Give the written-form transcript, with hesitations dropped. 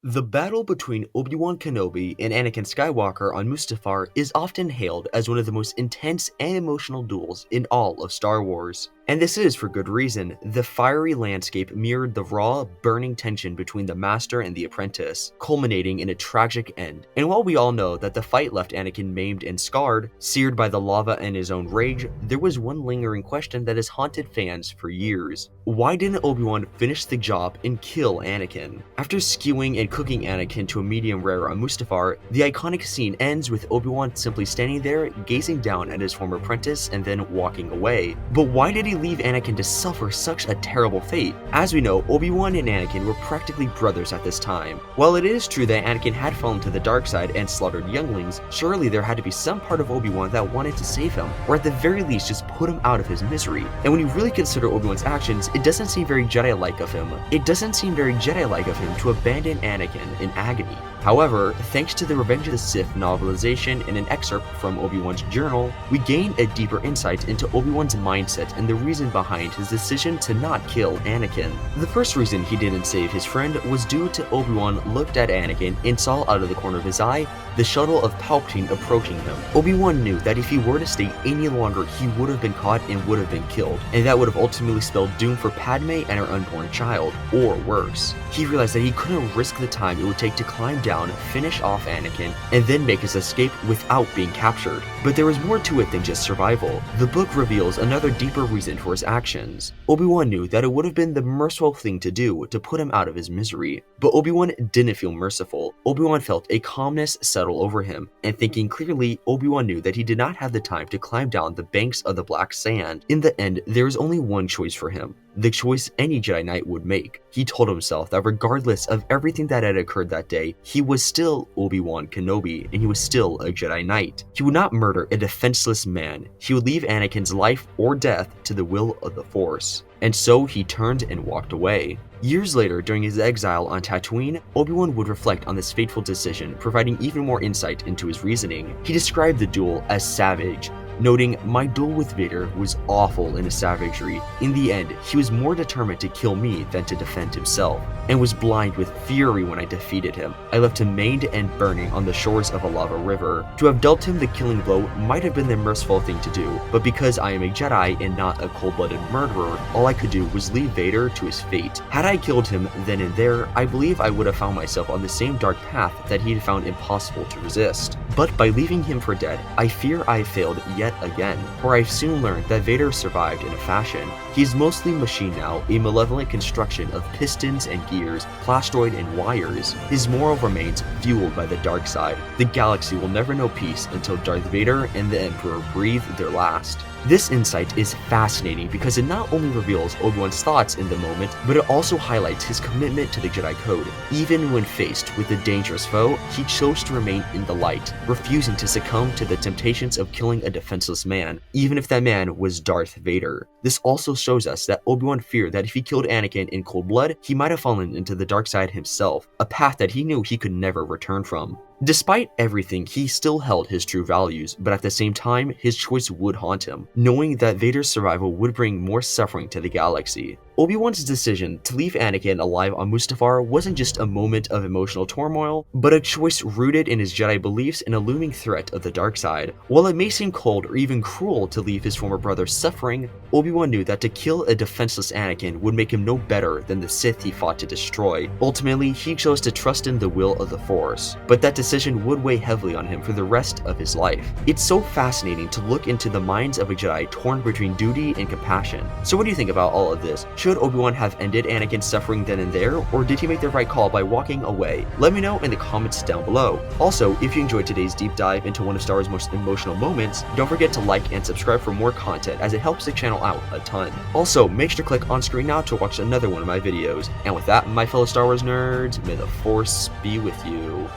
The battle between Obi-Wan Kenobi and Anakin Skywalker on Mustafar is often hailed as one of the most intense and emotional duels in all of Star Wars. And this is for good reason. The fiery landscape mirrored the raw, burning tension between the master and the apprentice, culminating in a tragic end. And while we all know that the fight left Anakin maimed and scarred, seared by the lava and his own rage, there was one lingering question that has haunted fans for years. Why didn't Obi-Wan finish the job and kill Anakin? After skewing and cooking Anakin to a medium rare on Mustafar, the iconic scene ends with Obi-Wan simply standing there, gazing down at his former apprentice and then walking away. But why did he leave Anakin to suffer such a terrible fate? As we know, Obi-Wan and Anakin were practically brothers at this time. While it is true that Anakin had fallen to the dark side and slaughtered younglings, surely there had to be some part of Obi-Wan that wanted to save him, or at the very least just put him out of his misery. And when you really consider Obi-Wan's actions, it doesn't seem very Jedi-like of him. To abandon Anakin in agony. However, thanks to the Revenge of the Sith novelization and an excerpt from Obi-Wan's journal, we gain a deeper insight into Obi-Wan's mindset and the reason behind his decision to not kill Anakin. The first reason he didn't save his friend was due to Obi-Wan looked at Anakin and saw out of the corner of his eye the shuttle of Palpatine approaching him. Obi-Wan knew that if he were to stay any longer, he would have been caught and would have been killed, and that would have ultimately spelled doom for Padme and her unborn child, or worse. He realized that he couldn't risk the time it would take to climb down, finish off Anakin, and then make his escape without being captured. But there was more to it than just survival. The book reveals another deeper reason for his actions. Obi-Wan knew that it would have been the merciful thing to do to put him out of his misery. But Obi-Wan didn't feel merciful. Obi-Wan felt a calmness settle over him, and thinking clearly, Obi-Wan knew that he did not have the time to climb down the banks of the black sand. In the end, there was only one choice for him. The choice any Jedi Knight would make. He told himself that regardless of everything that had occurred that day, he was still Obi-Wan Kenobi, and he was still a Jedi Knight. He would not murder a defenseless man. He would leave Anakin's life or death to the will of the Force. And so he turned and walked away. Years later, during his exile on Tatooine, Obi-Wan would reflect on this fateful decision, providing even more insight into his reasoning. He described the duel as savage, noting, "My duel with Vader was awful in his savagery. In the end, he was more determined to kill me than to defend himself, and was blind with fury when I defeated him. I left him maimed and burning on the shores of a lava river. To have dealt him the killing blow might have been the merciful thing to do, but because I am a Jedi and not a cold-blooded murderer, all I could do was leave Vader to his fate. Had I killed him then and there, I believe I would have found myself on the same dark path that he had found impossible to resist. But by leaving him for dead, I fear I failed yet again, for I soon learned that Vader survived in a fashion. He is mostly machine now, a malevolent construction of pistons and gears, plastroid and wires. His moral remains fueled by the dark side. The galaxy will never know peace until Darth Vader and the Emperor breathe their last." This insight is fascinating because it not only reveals Obi-Wan's thoughts in the moment, but it also highlights his commitment to the Jedi Code. Even when faced with a dangerous foe, he chose to remain in the light, refusing to succumb to the temptations of killing a defenseless man, even if that man was Darth Vader. This also shows us that Obi-Wan feared that if he killed Anakin in cold blood, he might have fallen into the dark side himself, a path that he knew he could never return from. Despite everything, he still held his true values, but at the same time, his choice would haunt him, knowing that Vader's survival would bring more suffering to the galaxy. Obi-Wan's decision to leave Anakin alive on Mustafar wasn't just a moment of emotional turmoil, but a choice rooted in his Jedi beliefs and a looming threat of the dark side. While it may seem cold or even cruel to leave his former brother suffering, Obi-Wan knew that to kill a defenseless Anakin would make him no better than the Sith he fought to destroy. Ultimately, he chose to trust in the will of the Force, but that decision would weigh heavily on him for the rest of his life. It's so fascinating to look into the minds of a Jedi torn between duty and compassion. So what do you think about all of this? Should Obi-Wan have ended Anakin's suffering then and there, or did he make the right call by walking away? Let me know in the comments down below. Also, if you enjoyed today's deep dive into one of Star Wars' most emotional moments, don't forget to like and subscribe for more content as it helps the channel out a ton. Also, make sure to click on screen now to watch another one of my videos. And with that, my fellow Star Wars nerds, may the Force be with you.